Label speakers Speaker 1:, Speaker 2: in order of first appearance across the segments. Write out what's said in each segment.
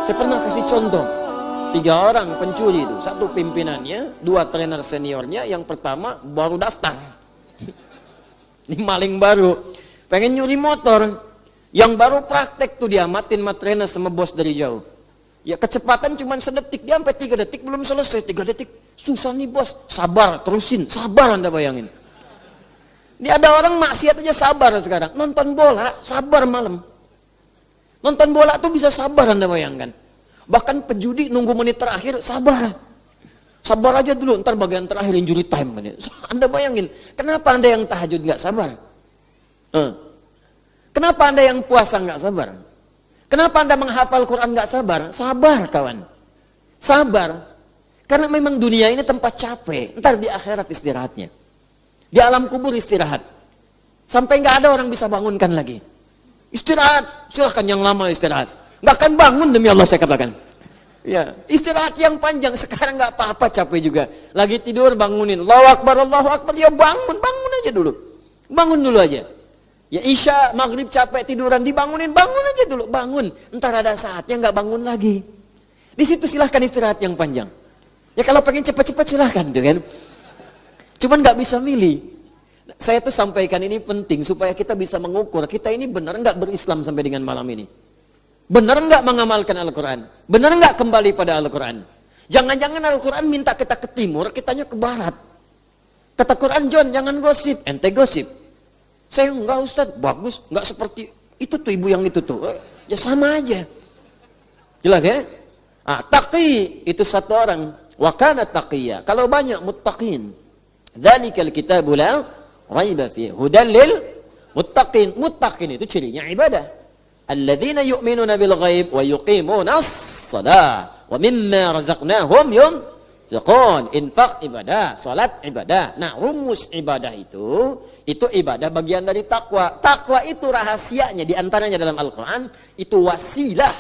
Speaker 1: Saya pernah kasih contoh. 3 orang pencuri itu. 1 pimpinannya, 2 trainer seniornya. Yang pertama baru daftar. Ini maling baru. Pengen nyuri motor. Yang baru praktek tuh diamatin sama trainer sama bos dari jauh. Ya kecepatan cuma sedetik. Dia sampai 3 detik belum selesai. 3 detik. Susah nih bos. Sabar, terusin. Sabar Anda bayangin. Dia ada orang maksiat aja sabar sekarang. Nonton bola, sabar malam. Nonton bola tuh bisa sabar Anda bayangkan. Bahkan pejudi nunggu menit terakhir, sabar. Sabar aja dulu, ntar bagian terakhir injury time. Anda bayangin, kenapa Anda yang tahajud nggak sabar? Kenapa Anda yang puasa nggak sabar? Kenapa Anda menghafal Quran nggak sabar? Sabar kawan. Sabar. Karena memang dunia ini tempat capek. Ntar di akhirat istirahatnya. Di alam kubur istirahat. Sampai nggak ada orang bisa bangunkan lagi. Istirahat, silahkan yang lama istirahat. Nggak akan bangun demi Allah saya katakan. Ya, istirahat yang panjang sekarang nggak apa-apa capek juga. Lagi tidur bangunin, Allahu Akbar, ya bangun aja dulu. Bangun dulu aja. Ya Isya, maghrib capek tiduran dibangunin, bangun aja dulu, bangun. Entar ada saatnya nggak bangun lagi. Di situ silahkan istirahat yang panjang. Ya kalau pengen cepat-cepat silahkan, tuh kan. Cuman nggak bisa milih. Saya tuh sampaikan ini penting supaya kita bisa mengukur kita ini benar nggak berislam sampai dengan malam ini. Benar nggak mengamalkan Al-Quran? Benar nggak kembali pada Al-Quran? Jangan-jangan Al-Quran minta kita ke timur, kitanya ke barat. Kata Quran, John, jangan gosip. Ente gosip. Saya enggak Ustaz, bagus. Enggak seperti itu tuh ibu yang itu tuh. Ya sama aja. Jelas ya? Taqi itu 1 orang. Wa kana taqiyya. Kalau banyak muttaqin. Dzalikal kitabu la raiba fihi. Hudan lil muttaqin. Muttaqin itu cirinya ibadah. Alladzina yu'minuna bil ghaib wa yuqimuna as-shalah wa mimma razaqnahum yunfiqun. Infak ibadah, salat ibadah. Nah, rumus ibadah itu ibadah bagian dari takwa. Takwa itu rahasianya di antaranya dalam Al-Qur'an itu wasilah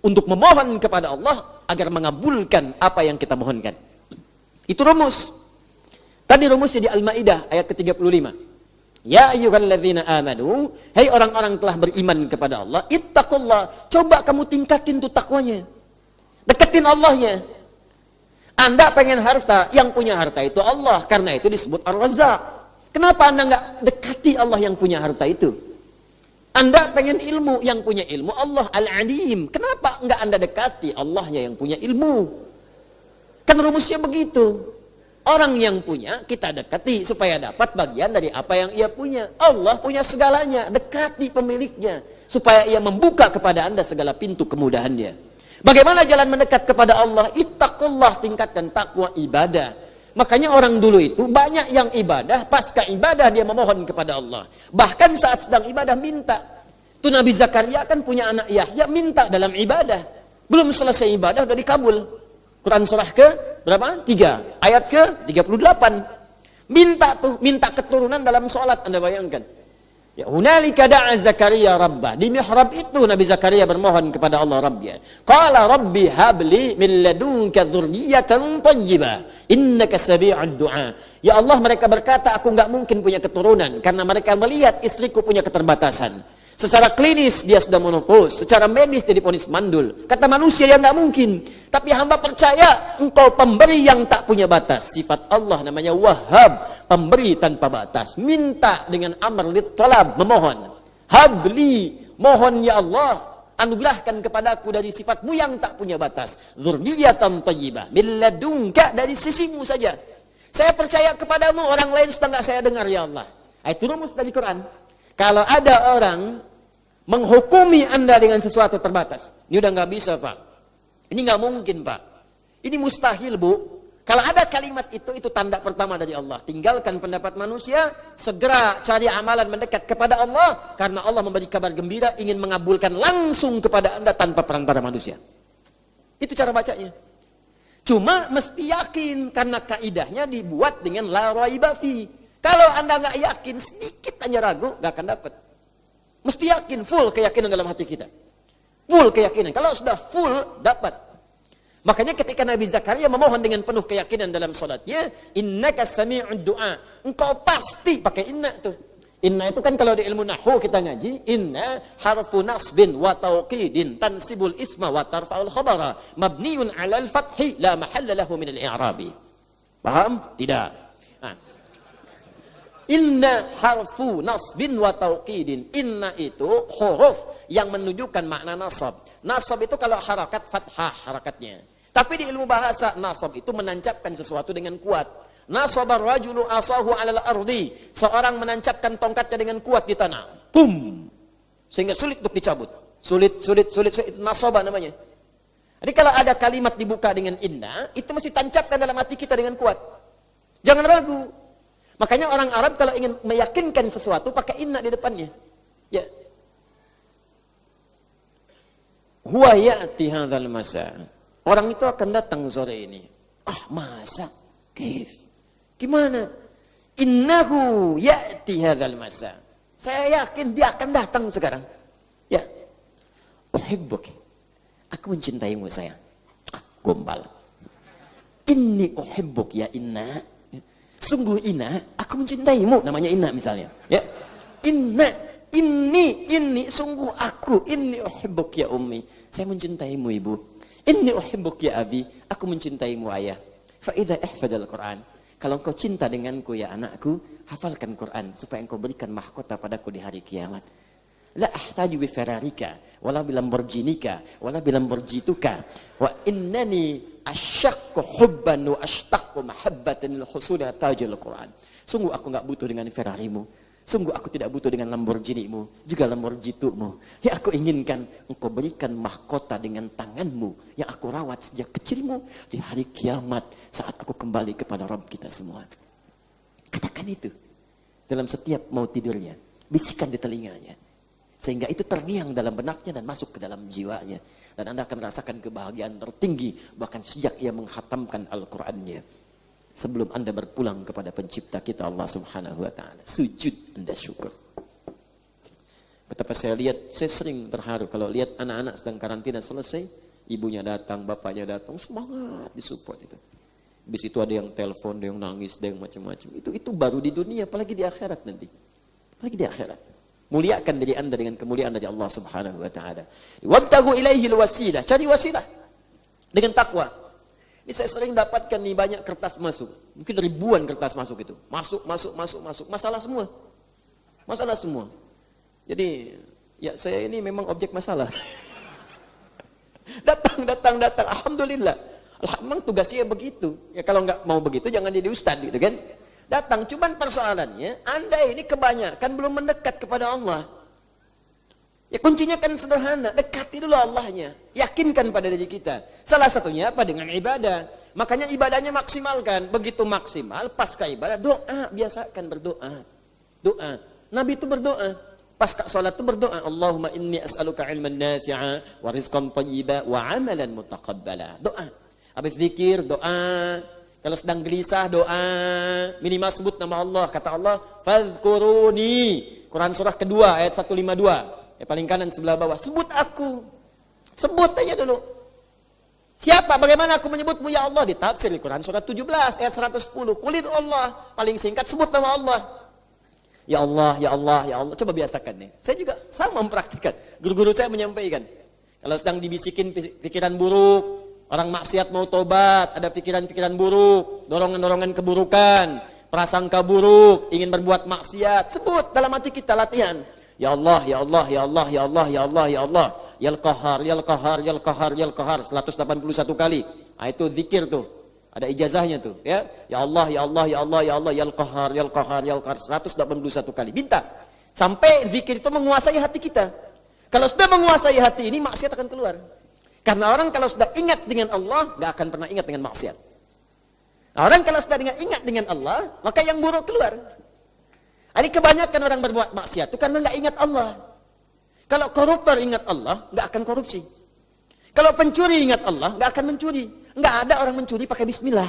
Speaker 1: untuk memohon kepada Allah agar mengabulkan apa yang kita mohonkan. Itu rumus. Tadi rumusnya di Al-Maidah ayat ke-35. Ya ayyuhalladzina amanu, hai orang-orang telah beriman kepada Allah, ittaqullah, coba kamu tingkatin tuh takwanya. Deketin Allahnya. Anda pengen harta, yang punya harta itu Allah, karena itu disebut Ar-Razzaq. Kenapa Anda nggak dekati Allah yang punya harta itu? Anda pengen ilmu, yang punya ilmu Allah Al-Alim. Kenapa nggak Anda dekati Allahnya yang punya ilmu? Kan rumusnya begitu. Orang yang punya kita dekati supaya dapat bagian dari apa yang ia punya. Allah punya segalanya, dekati pemiliknya supaya ia membuka kepada Anda segala pintu kemudahannya. Bagaimana jalan mendekat kepada Allah? Ittaqullah, tingkatkan takwa ibadah. Makanya orang dulu itu banyak yang ibadah, pasca ibadah dia memohon kepada Allah. Bahkan saat sedang ibadah minta. Itu Nabi Zakaria kan punya anak Yahya, minta dalam ibadah. Belum selesai ibadah udah dikabul. Quran surah ke berapa? 3. Ayat ke 38. Minta keturunan dalam sholat. Anda bayangkan. Ya, hunalika da'a Zakaria rabbah. Di mihrab itu Nabi Zakaria bermohon kepada Allah Rabbnya. Qala rabbi habli min ladunka dzurriyyatan thayyibah. Innaka sami'ud du'a. Ya Allah, mereka berkata aku enggak mungkin punya keturunan karena mereka melihat istriku punya keterbatasan. Secara klinis dia sudah menopause, secara medis dia divonis mandul. Kata manusia yang nggak mungkin. Tapi hamba percaya engkau pemberi yang tak punya batas. Sifat Allah namanya Wahhab, pemberi tanpa batas. Minta dengan amr lit talab, memohon. Habli, mohon ya Allah, anugerahkan kepadaku dari sifatmu yang tak punya batas. Dzurriyyatan thayyibah, min ladunka, dari sisimu saja. Saya percaya kepadamu, orang lain sudah nggak saya dengar ya Allah. Itu rumus dari Quran. Kalau ada orang menghukumi Anda dengan sesuatu terbatas, ini udah nggak bisa Pak. Ini nggak mungkin Pak. Ini mustahil Bu. Kalau ada kalimat itu tanda pertama dari Allah. Tinggalkan pendapat manusia, segera cari amalan mendekat kepada Allah, karena Allah memberi kabar gembira ingin mengabulkan langsung kepada Anda tanpa perantara manusia. Itu cara bacanya. Cuma mesti yakin karena kaidahnya dibuat dengan la raiba fi. Kalau Anda nggak yakin, sedikit hanya ragu, nggak akan dapat. Mesti yakin, full keyakinan dalam hati kita. Full keyakinan. Kalau sudah full, dapat. Makanya ketika Nabi Zakaria memohon dengan penuh keyakinan dalam salatnya, innaka sami'ud du'a. Engkau pasti, pakai inna tuh. Inna itu kan kalau di ilmu nahwu kita ngaji, inna harfu nasbin wa tauqidin tansibul isma wa tarfa'ul khabara mabniun 'alal fathi la mahalla lahu min al-i'rabi. Paham? Tidak. Nah. Inna harfu nasbin wa tauqidin. Inna itu huruf yang menunjukkan makna nasab. Nasab itu kalau harakat fathah harakatnya. Tapi di ilmu bahasa nasab itu menancapkan sesuatu dengan kuat. Nasabar rajulu asahu 'alal ardi. Seorang menancapkan tongkatnya dengan kuat di tanah. Pum. Sehingga sulit untuk dicabut. Sulit itu nasaba namanya. Jadi kalau ada kalimat dibuka dengan inna, itu mesti tancapkan dalam hati kita dengan kuat. Jangan ragu. Makanya orang Arab kalau ingin meyakinkan sesuatu pakai inna di depannya. Ya. Huwa ya'ti hadzal masa. Orang itu akan datang sore ini. Ah, masa? Kif? Gimana? Innahu ya'ti hadzal masa. Saya yakin dia akan datang sekarang. Ya. Uhibbuk. Aku mencintaimu sayang. Gombal. Inni uhibbuk ya inna. Sungguh inna, aku mencintaimu. Namanya inna misalnya. Ya. Inna, inni, sungguh aku. Inni uhibbuk ya ummi. Saya mencintaimu ibu. Inni uhibbuk ya abi. Aku mencintaimu ayah. Fa idza ihfadal Qur'an. Kalau engkau cinta denganku ya anakku, hafalkan Quran supaya engkau berikan mahkota padaku di hari kiamat. La ahtaju bi Ferrarika, wala bi Lamborghinika, wala bi Lamborghituka, wa innani asyaqqu hubban wa ashtaqu mahabbatan lil husuli tajil Quran. Sungguh aku enggak butuh dengan Ferrarimu. Sungguh aku tidak butuh dengan Lamborghini-mu, juga Lamborghitumu. Yang aku inginkan, engkau berikan mahkota dengan tanganmu yang aku rawat sejak kecilmu di hari kiamat saat aku kembali kepada Rabb kita semua. Katakan itu dalam setiap mau tidurnya, bisikan di telinganya. Sehingga itu terngiang dalam benaknya dan masuk ke dalam jiwanya. Dan Anda akan merasakan kebahagiaan tertinggi bahkan sejak ia menghatamkan Al-Qur'annya. Sebelum Anda berpulang kepada pencipta kita Allah Subhanahu wa taala, sujud Anda syukur. Betapa saya lihat, saya sering terharu kalau lihat anak-anak sedang karantina selesai, ibunya datang, bapaknya datang, semangat disupport itu. Habis itu ada yang telepon, ada yang nangis, ada yang macam-macam. Itu baru di dunia, apalagi di akhirat nanti. Apalagi di akhirat. Muliakan diri Anda dengan kemuliaan dari Allah Subhanahu wa taala. Wabtagu ilaihil wasilah, cari wasilah dengan takwa. Ini saya sering dapatkan nih banyak kertas masuk. Mungkin ribuan kertas masuk itu. Masuk. Masalah semua. Masalah semua. Jadi, ya saya ini memang objek masalah. Datang. Alhamdulillah. Memang tugasnya begitu. Ya kalau nggak mau begitu jangan jadi ustad gitu kan. Datang, cuman persoalannya Anda ini kebanyakan belum mendekat kepada Allah. Ya kuncinya kan sederhana, dekati dulu Allahnya, yakinkan pada diri kita. Salah satunya apa? Dengan ibadah. Makanya ibadahnya maksimalkan. Begitu maksimal, pasca ibadah doa, biasakan berdoa. Doa. Nabi itu berdoa. Pasca salat itu berdoa, Allahumma inni as'aluka ilman nafi'a wa rizqan thayyiba wa amalan mutaqabbala. Doa. Habis zikir, doa. Kalau sedang gelisah, doa. Minimal sebut nama Allah. Kata Allah, fadhkuruni. Quran surah kedua ayat 152. Paling kanan sebelah bawah. Sebut aku. Sebut aja dulu. Siapa? Bagaimana aku menyebutmu ya Allah? Ditafsir di Quran surah 17 ayat 110. Kulit Allah. Paling singkat sebut nama Allah. Ya Allah, ya Allah, ya Allah. Coba biasakan nih. Saya juga sama mempraktikkan. Guru-guru saya menyampaikan. Kalau sedang dibisikin pikiran buruk, orang maksiat mau tobat, ada pikiran-pikiran buruk, dorongan-dorongan keburukan, prasangka buruk, ingin berbuat maksiat, sebut dalam hati kita, latihan. Ya Allah, ya Allah, ya Allah, ya Allah, ya Allah, ya Allah. Yal Qahar, Yal Qahar, Yal Qahar, Yal Qahar 181 kali. Nah, itu zikir tuh. Ada ijazahnya tuh, ya. Ya Allah, ya Allah, ya Allah, ya Allah, Yal Qahar, Yal Qahar, Yal Qahar 181 kali. Minta sampai zikir itu menguasai hati kita. Kalau sudah menguasai hati ini, maksiat akan keluar. Karena orang kalau sudah ingat dengan Allah, nggak akan pernah ingat dengan maksiat. Orang kalau sudah ingat dengan Allah, maka yang buruk keluar. Ini kebanyakan orang berbuat maksiat itu karena nggak ingat Allah. Kalau koruptor ingat Allah, nggak akan korupsi. Kalau pencuri ingat Allah, nggak akan mencuri. Nggak ada orang mencuri pakai bismillah.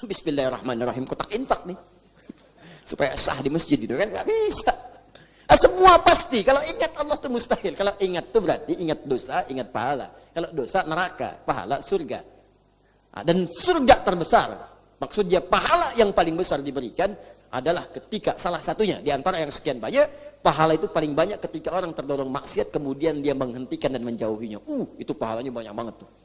Speaker 1: Bismillahirrahmanirrahim, kotak infak nih. Supaya sah di masjid itu kan, nggak bisa. Semua pasti, kalau ingat Allah itu mustahil. Kalau ingat itu berarti ingat dosa, ingat pahala. Kalau dosa neraka, pahala surga. Dan surga terbesar, maksudnya pahala yang paling besar diberikan adalah ketika salah satunya di antara yang sekian banyak, pahala itu paling banyak ketika orang terdorong maksiat kemudian dia menghentikan dan menjauhinya. Itu pahalanya banyak banget tuh.